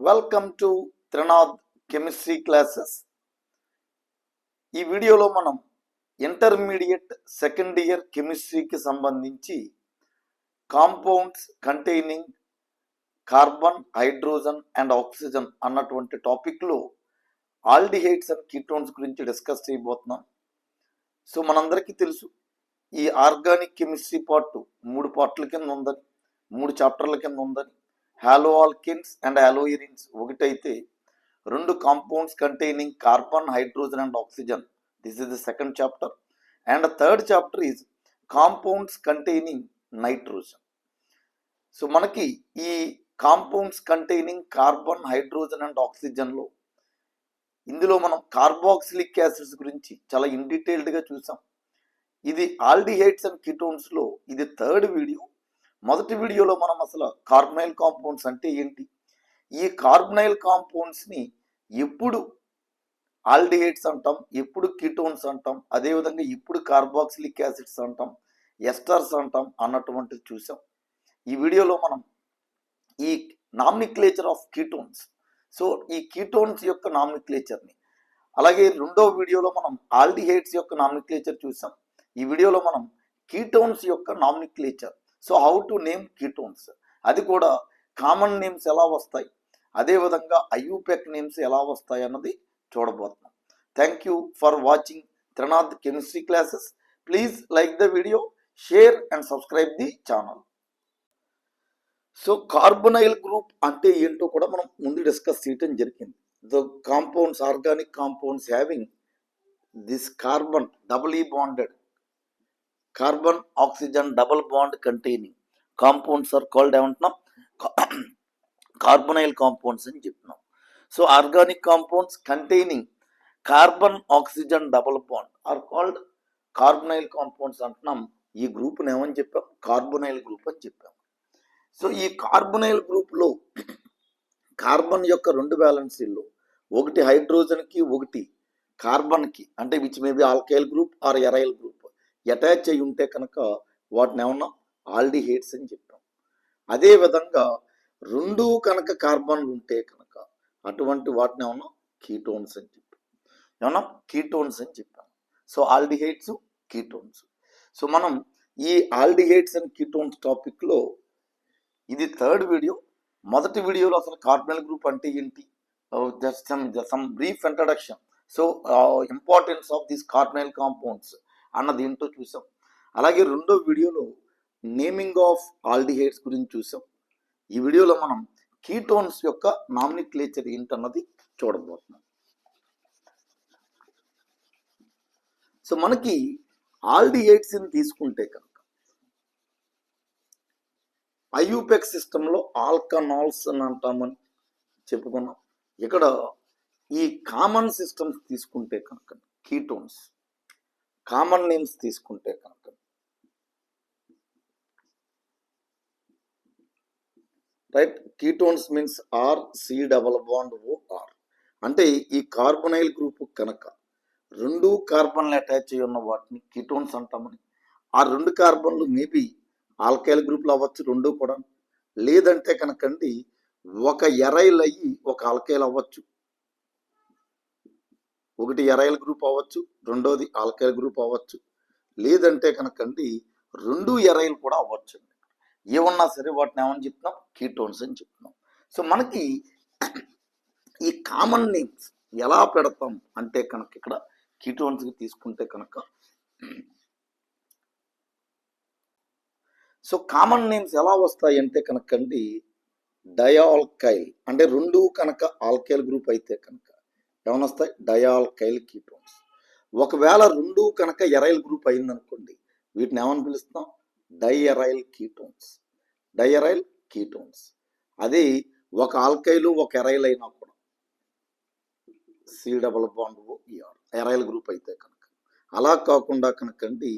Welcome to Trinath chemistry classes. ఈ వీడియోలో మనం ఇంటర్మీడియట్ సెకండ్ ఇయర్ కెమిస్ట్రీకి సంబంధించి compounds containing carbon, hydrogen and oxygen అన్నటువంటి టాపిక్లో ఆల్డిహైడ్స్ అండ్ కీటోన్స్ గురించి డిస్కస్ చేయబోతున్నాం. సో మనందరికీ తెలుసు, ఈ ఆర్గానిక్ కెమిస్ట్రీ పార్ట్ 3 పార్ట్ల కింద ఉందని, 3 చాప్టర్ల కింద ఉందని. హాలో ఆల్కిన్స్ అండ్ హాలోయిరిన్స్ ఒకటైతే, 2 compounds containing carbon, hydrogen and oxygen, this is the second chapter. And third chapter is compounds containing nitrogen. So మనకి ఈ compounds containing carbon, hydrogen and ఆక్సిజన్లో ఇందులో మనం కార్బాక్సిలిక్ యాసిడ్స్ గురించి చాలా ఇన్ డీటెయిల్డ్గా చూసాం. ఇది ఆల్డిహైడ్స్ అండ్ కీటోన్స్లో ఇది థర్డ్ వీడియో. మొదటి వీడియోలో మనం అసలు కార్బనైల్ కాంపౌండ్స్ అంటే ఏంటి, ఈ కార్బనైల్ కాంపౌండ్స్ని ఎప్పుడు ఆల్డిహైడ్స్ అంటాం, ఎప్పుడు కీటోన్స్ అంటాం, అదేవిధంగా ఎప్పుడు కార్బాక్సిలిక్ యాసిడ్స్ అంటాం, ఎస్టర్స్ అంటాం అన్నటువంటిది చూసాం. ఈ వీడియోలో మనం ఈ నామినిక్లేచర్ ఆఫ్ కీటోన్స్, సో ఈ కీటోన్స్ యొక్క నామినిక్లేచర్ని, అలాగే రెండో వీడియోలో మనం ఆల్డిహైడ్స్ యొక్క నామినిక్లేచర్ చూసాం. ఈ వీడియోలో మనం కీటోన్స్ యొక్క nomenclature, so how to name ketones, అది కూడా కామన్ నేమ్స్ ఎలా వస్తాయి, అదేవిధంగా ఐయుపెక్ నేమ్స్ ఎలా వస్తాయి అన్నది చూడబోతున్నాం. Thank you for watching Trinath chemistry classes. Please like the video, share and subscribe the channel. So carbonyl group అంటే ఏంటో కూడా మనం ముందు డిస్కస్ చేయడం జరిగింది. The compounds, organic compounds having this carbon double bonded carbon oxygen double bond containing compounds are called ఏమంటున్నాం, carbonyl compounds అని చెప్తున్నాం. So organic compounds containing carbon oxygen double bond are called carbonyl compounds అంటున్నాం. ఈ గ్రూప్ని ఏమని చెప్పాం, carbonyl group అని చెప్పాం. సో ఈ కార్బనైల్ గ్రూప్లో కార్బన్ యొక్క 2 వ్యాలెన్సీల్లో ఒకటి హైడ్రోజన్కి, ఒకటి కార్బన్కి, అంటే which maybe alkyl group or aryl group attach అయి ఉంటే కనుక వాటిని ఏమన్నా ఆల్డిహైడ్స్ అని చెప్పాం. అదేవిధంగా 2 కనుక కార్బన్లు ఉంటే కనుక అటువంటి వాటిని ఏమన్నా కీటోన్స్ అని చెప్పాం. ఏమన్నా కీటోన్స్ అని చెప్పాం. So aldehydes, ketones. సో మనం ఈ ఆల్డిహైడ్స్ అండ్ కీటోన్స్ టాపిక్లో ఇది థర్డ్ వీడియో. మొదటి వీడియోలో అసలు కార్బనైల్ గ్రూప్ అంటే ఏంటి, just some brief introduction, so importance of these carbonyl compounds అన్నది ఏంటో చూసాం. అలాగే రెండో వీడియోలో నేమింగ్ ఆఫ్ ఆల్డిహైడ్స్ గురించి చూసాం. ఈ వీడియోలో మనం కీటోన్స్ యొక్క నామినిక్లేచర్ ఏంటన్నది చూడబోతున్నాం. సో మనకి ఆల్డిహైడ్స్ని తీసుకుంటే కనుక ఐయుపెక్ సిస్టంలో ఆల్కనాల్స్ అని అంటామని చెప్పుకున్నాం. ఇక్కడ ఈ కామన్ సిస్టమ్స్ తీసుకుంటే కనుక కీటోన్స్, కామన్ నేమ్స్ తీసుకుంటే కనుక right, ketones means R C double bond O R. అంటే ఈ కార్బనైల్ గ్రూప్ కనుక 2 కార్బన్లు అటాచ్ అయి ఉన్న వాటిని కీటోన్స్ అంటామని. ఆ 2 కార్బన్లు మేబీ ఆల్కైల్ గ్రూప్లో అవ్వచ్చు 2 కూడా, లేదంటే కనుకండి ఒక ఎరైల్ అయ్యి ఒక ఆల్కైల్ అవ్వచ్చు. ఒకటి ఎరైల్ గ్రూప్ అవ్వచ్చు, రెండోది ఆల్కైల్ గ్రూప్ అవ్వచ్చు, లేదంటే కనుకండి 2 ఎరైల్ కూడా అవ్వచ్చు. ఏమన్నా సరే వాటిని ఏమని చెప్తున్నాం, కీటోన్స్ అని చెప్తున్నాం. సో మనకి ఈ కామన్ నేమ్స్ ఎలా పెడతాం అంటే కనుక ఇక్కడ కీటోన్స్కి తీసుకుంటే కనుక, సో కామన్ నేమ్స్ ఎలా వస్తాయి అంటే కనుకండి డయాల్కైల్, అంటే 2 కనుక ఆల్కైల్ గ్రూప్ అయితే కనుక ఏమైనా వస్తాయి, డయాల్కైల్ కీటోన్స్. ఒకవేళ 2 కనుక ఎరైల్ గ్రూప్ అయిందనుకోండి, వీటిని ఏమని పిలుస్తాం, డైఎరైల్ కీటోన్స్, డైఎరైల్ కీటోన్స్. అది ఒక ఆల్కైలు ఒక ఎరైల్ అయినా కూడా C double bond O R aryl group అయితే కనుక. అలా కాకుండా కనుకండి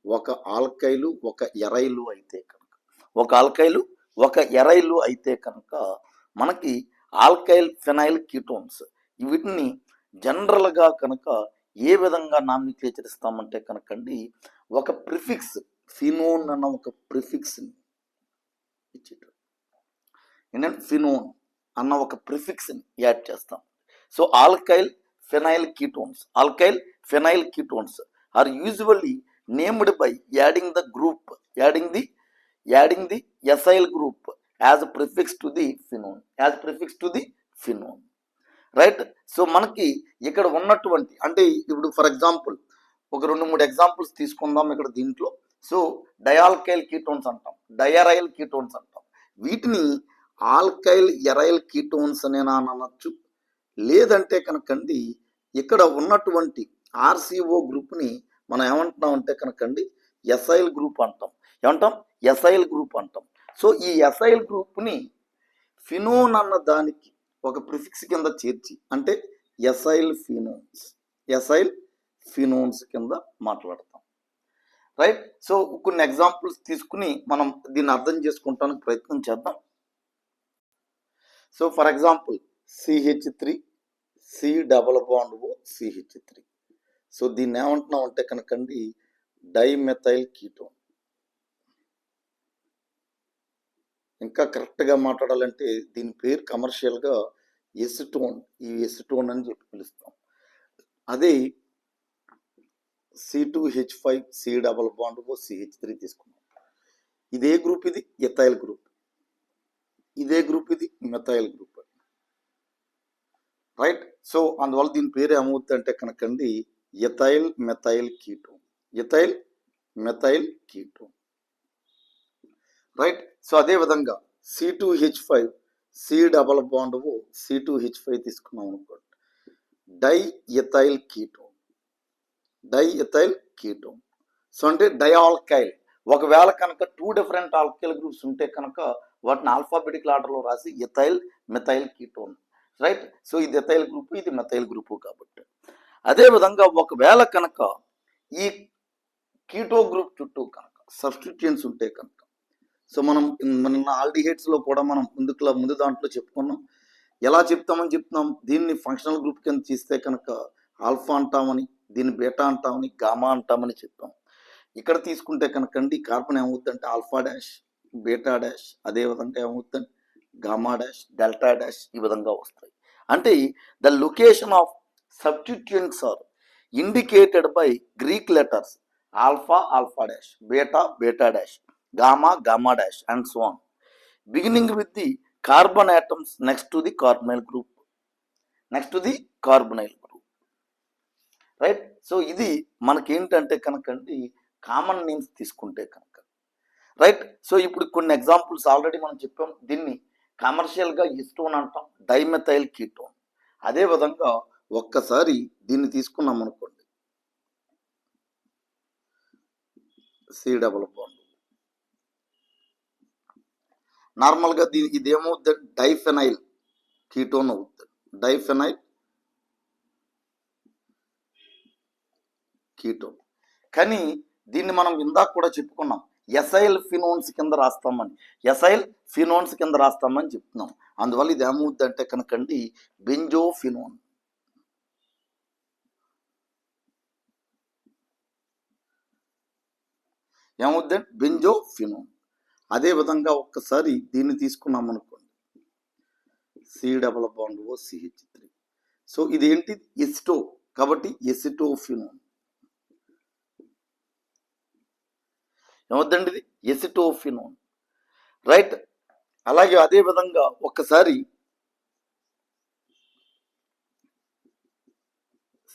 ఒక ఆల్కైలు ఒక ఎరైలు అయితే కనుక, ఒక ఆల్కైలు ఒక ఎరైలు అయితే కనుక మనకి ఆల్కైల్ ఫెనైల్ కీటోన్స్. వీటిని జనరల్గా కనుక ఏ విధంగా నామినిక్లేచర్ ఇస్తామంటే కనుకండి ఒక ప్రిఫిక్స్, ఫినోన్ అన్న ఒక ప్రిఫిక్స్ని ఇచ్చేట. ఏంటంటే ఫినోన్, అన్న ఒక ప్రిఫిక్స్ని యాడ్ చేస్తాం. So alkyl phenyl ketones are usually named by adding the acyl group as prefix to the phenone. Right. So మనకి ఇక్కడ ఉన్నటువంటి అంటే ఇప్పుడు ఫర్ ఎగ్జాంపుల్ ఒక 2-3 ఎగ్జాంపుల్స్ తీసుకుందాం ఇక్కడ దీంట్లో. సో డయాల్కైల్ కీటోన్స్ అంటాం, డయరైల్ కీటోన్స్ అంటాం. వీటిని ఆల్కైల్ ఎరైల్ కీటోన్స్ అనేనా అనొచ్చు, లేదంటే కనుకండి ఇక్కడ ఉన్నటువంటి ఆర్సిఓ గ్రూప్ని మనం ఏమంటున్నాం అంటే కనుకండి ఎసైల్ గ్రూప్ అంటాం. ఎసైల్ గ్రూప్ అంటాం. సో ఈ ఎసైల్ గ్రూప్ని ఫినోన్ అన్న దానికి ఒక ప్రిఫిక్స్ కింద చేర్చి అంటే ఎసైల్ ఫినోన్స్ కింద మాట్లాడతాం. రైట్. సో కొన్ని ఎగ్జాంపుల్స్ తీసుకుని మనం దీన్ని అర్థం చేసుకుంటానికి ప్రయత్నం చేద్దాం. So for example CH3 COO. So దీన్ని ఏమంటున్నాం అంటే కనుకండి డైమెథైల్ కీటోన్. ఇంకా కరెక్ట్గా మాట్లాడాలంటే దీని పేరు కమర్షియల్గా ఎసిటోన్ అని చెప్పి పిలుస్తాం. అదే C2H5 COO తీసుకున్నాం. ఇదే గ్రూప్, ఇది ఎథైల్ గ్రూప్, ఇదే గ్రూప్, ఇది మెథైల్ గ్రూప్. రైట్. సో అందువల్ల దీని పేరు ఏమవుతుంది అంటే కనుకండి ethyl methyl ketone. Right. So అదే విధంగా C2H5 C2H5 తీసుకున్నాం అనుకోండి డైఎథైల్ కీటోన్. సో అంటే డయాల్కైల్. ఒకవేళ కనుక 2 డిఫరెంట్ ఆల్కైల్ గ్రూప్స్ ఉంటే కనుక వాటిని ఆల్ఫాబెటికల్ ఆర్డర్లో రాసి ethyl methyl ketone. Right. So ఇది ఎథైల్ గ్రూప్, ఇది మెథైల్ గ్రూపు కాబట్టి. అదేవిధంగా ఒకవేళ కనుక ఈ కీటో గ్రూప్ చుట్టూ కనుక సబ్స్టిట్యూయెంట్స్ ఉంటే కనుక, సో మన ఆల్డిహైడ్స్లో కూడా మనం ముందు దాంట్లో చెప్పుకున్నాం. ఎలా చెప్తున్నాం, దీన్ని ఫంక్షనల్ గ్రూప్ కింద తీస్తే కనుక ఆల్ఫా అంటామని, దీన్ని బీటా అంటామని, గామా అంటామని చెప్పాం. ఇక్కడ తీసుకుంటే కనుకండి కార్బన్ ఏమవుతుందంటే ఆల్ఫా డాష్, బీటా డాష్, అదేవిధంగా ఏమవుతుంది గామా డాష్, డెల్టా డాష్, ఈ విధంగా వస్తాయి. అంటే the location of substituents are indicated by Greek letters alpha dash, beta dash, gamma dash and so on, beginning with the carbon atoms next to the carbonyl group. Right. So ఇది మనకి ఏంటంటే కనుకండి common names తీసుకుంటే కనుక. Right. So ఇప్పుడు కొన్ని examples already మనం చెప్పాం. దీన్ని కమర్షియల్గా ఎసిటోన్ అంటాం, డైమెథైల్ కీటోన్. అదే విధంగా ఒక్కసారి దీన్ని తీసుకున్నాం అనుకోండి C. నార్మల్గా ఇదేమవుతుంది డైఫెనైల్ కీటోన్ అవుతుంది, కానీ దీన్ని మనం ఇందాక కూడా చెప్పుకున్నాం ఎసైల్ ఫినోన్స్ కింద రాస్తామని చెప్తున్నాం. అందువల్ల ఇది ఏమవుద్ది అంటే కనుకండి బెంజోఫినోన్. అదేవిధంగా ఒక్కసారి దీన్ని తీసుకున్నాం అనుకోండి COOCH3. సో ఇదేంటి ఎసిటో కాబట్టి ఎసిటోఫినోన్. ఏమవుద్దండి ఇది ఎసిటోఫినోన్. రైట్. అలాగే అదే విధంగా ఒక్కసారి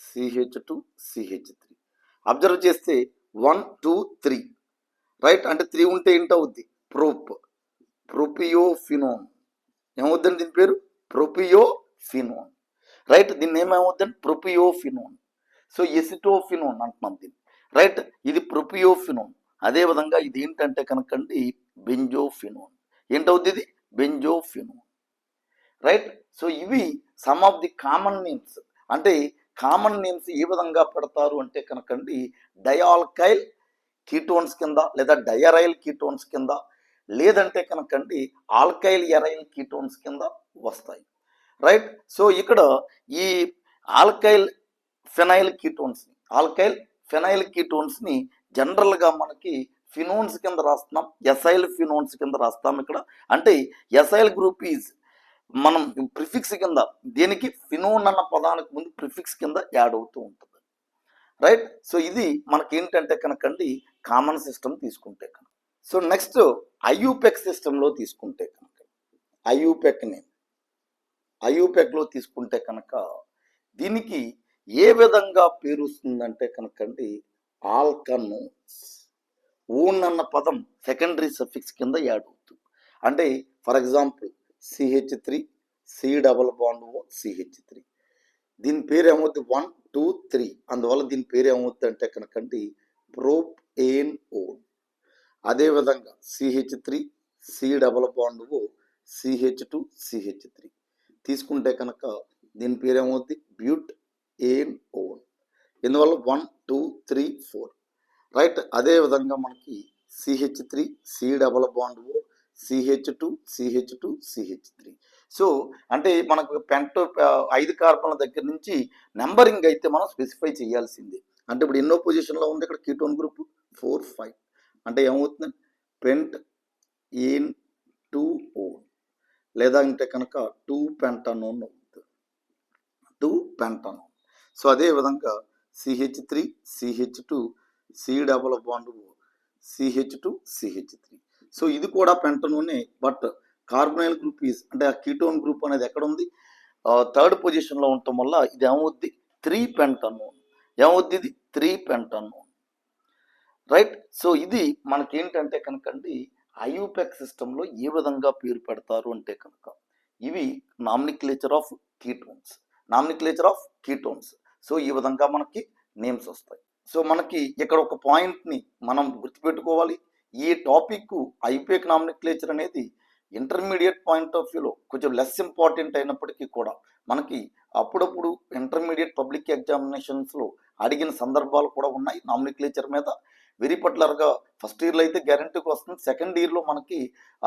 CH2CH3 అబ్జర్వ్ చేస్తే 1 2 3. రైట్. అంటే 3 ఉంటే ఏంటవుద్ది ప్రొపియోఫినోన్. ఏమవుద్దండి దీని పేరు ప్రొపియోఫినోన్. రైట్. దీన్ని ఏమవుద్దండి ప్రొపియోఫినోన్. సో ఎసిటోఫినోన్ అంటున్నాం దీన్ని. రైట్. ఇది ప్రొపియోఫినోన్. అదేవిధంగా ఇది ఏంటంటే కనుకండి బెంజోఫినోన్. ఏంటవుద్ది ఇది బెంజోఫినోన్. రైట్. సో ఇవి some of the common names. అంటే కామన్ నేమ్స్ ఏ విధంగా పెడతారు అంటే కనుకండి డయాల్కైల్ కీటోన్స్ కింద, లేదా డయరైల్ కీటోన్స్ కింద, లేదంటే కనుకండి ఆల్కైల్ ఎరైల్ కీటోన్స్ కింద వస్తాయి. రైట్. సో ఇక్కడ ఈ ఆల్కైల్ ఫెనైల్ కీటోన్స్ని జనరల్గా మనకి ఫినోన్స్ కింద రాస్తున్నాం, ఎసైల్ ఫినోన్స్ కింద రాస్తాం ఇక్కడ. అంటే ఎసైల్ గ్రూప్ ఈజ్ మనం ప్రిఫిక్స్ కింద దేనికి ఫినోన్ అన్న పదానికి ముందు ప్రిఫిక్స్ కింద యాడ్ అవుతూ ఉంటుంది. రైట్. సో ఇది మనకి ఏంటంటే కనుకండి కామన్ సిస్టమ్ తీసుకుంటే కనుక. సో నెక్స్ట్ ఐయుపెక్ సిస్టంలో తీసుకుంటే కనుక ఐయుపెక్లో తీసుకుంటే కనుక దీనికి ఏ విధంగా పేరు వస్తుందంటే కనుకండి ఆల్కనోన్స్. ఓన్ అన్న పదం సెకండరీ సఫిక్స్ కింద యాడ్ అవుతుంది. అంటే ఫర్ ఎగ్జాంపుల్ CH3 COO దీని పేరు ఏమవుతుంది 1 2 3. అందువల్ల దీని పేరు ఏమవుతుంది అంటే కనుకండి ప్రోపేన్ ఓన్. అదేవిధంగా CH3 COO CH2 తీసుకుంటే కనుక దీని పేరు ఏమవుతుంది బ్యూట్ ఏన్ ఓన్. ఎందువల్ల 1 2 3 4. రైట్. అదేవిధంగా మనకి CH3 COO CH2 సో అంటే మనకు పెంటో 5 కార్బన్ల దగ్గర నుంచి నెంబరింగ్ అయితే మనం స్పెసిఫై చేయాల్సిందే. అంటే ఇప్పుడు ఎన్నో పొజిషన్లో ఉంది ఇక్కడ కీటోన్ గ్రూప్ 4 5. అంటే ఏమవుతుంది పెంట్ ఏన్ 2 ఓన్ లేదా అంటే కనుక 2 పెంటనోన్ అవుతుంది 2 పెంటనోన్. సో అదేవిధంగా CH3 CH2 COO CH2 so ఇది కూడా పెంటనోనే. బట్ కార్బనైల్ గ్రూప్ ఈజ్ అంటే ఆ కీటోన్ గ్రూప్ అనేది ఎక్కడ ఉంది 3rd పొజిషన్లో ఉండటం వల్ల ఇది ఏమవుద్ది 3 పెంటనోన్. ఏమవుద్ది ఇది 3 పెంటనోన్. రైట్. సో ఇది మనకేంటంటే కనుకండి ఐయుపెక్ సిస్టంలో ఏ విధంగా పేరు పెడతారు అంటే కనుక ఇవి నామినిక్లేచర్ ఆఫ్ కీటోన్స్. సో ఈ విధంగా మనకి నేమ్స్ వస్తాయి. సో మనకి ఇక్కడ ఒక పాయింట్ని మనం గుర్తుపెట్టుకోవాలి. ఈ టాపిక్ ఐయుపెక్ నామినిక్లేచర్ అనేది ఇంటర్మీడియట్ పాయింట్ ఆఫ్ వ్యూలో కొంచెం లెస్ ఇంపార్టెంట్ అయినప్పటికీ కూడా మనకి అప్పుడప్పుడు ఇంటర్మీడియట్ పబ్లిక్ ఎగ్జామినేషన్స్లో అడిగిన సందర్భాలు కూడా ఉన్నాయి నామినిక్లేచర్ మీద. వెరీ పర్టికులర్గా ఫస్ట్ ఇయర్లో అయితే గ్యారంటీకి వస్తుంది, సెకండ్ ఇయర్లో మనకి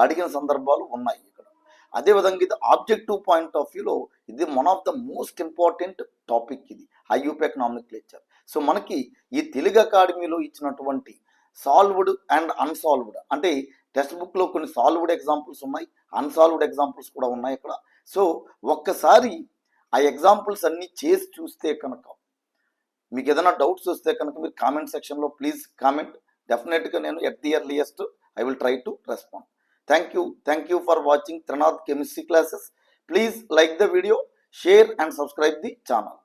అడిగిన సందర్భాలు ఉన్నాయి ఇక్కడ. అదేవిధంగా ఇది ఆబ్జెక్టివ్ పాయింట్ ఆఫ్ వ్యూలో ఇది one of the most important topic ఇది ఐయుపెక్ నామినిక్లేచర్. సో మనకి ఈ తెలుగు అకాడమీలో ఇచ్చినటువంటి సాల్వ్డ్ అండ్ అన్సాల్వ్డ్ అంటే టెక్స్ట్ బుక్లో కొన్ని సాల్వ్డ్ ఎగ్జాంపుల్స్ ఉన్నాయి, అన్సాల్వ్డ్ ఎగ్జాంపుల్స్ కూడా ఉన్నాయి ఇక్కడ. సో ఒక్కసారి ఆ ఎగ్జాంపుల్స్ అన్నీ చేసి చూస్తే కనుక మీకు ఏదైనా డౌట్స్ వస్తే కనుక మీరు కామెంట్ సెక్షన్లో ప్లీజ్ కామెంట్. డెఫినెట్గా నేను at the earliest I will try to respond. Thank you for watching Trinath chemistry classes. Please like the video, share and subscribe the channel.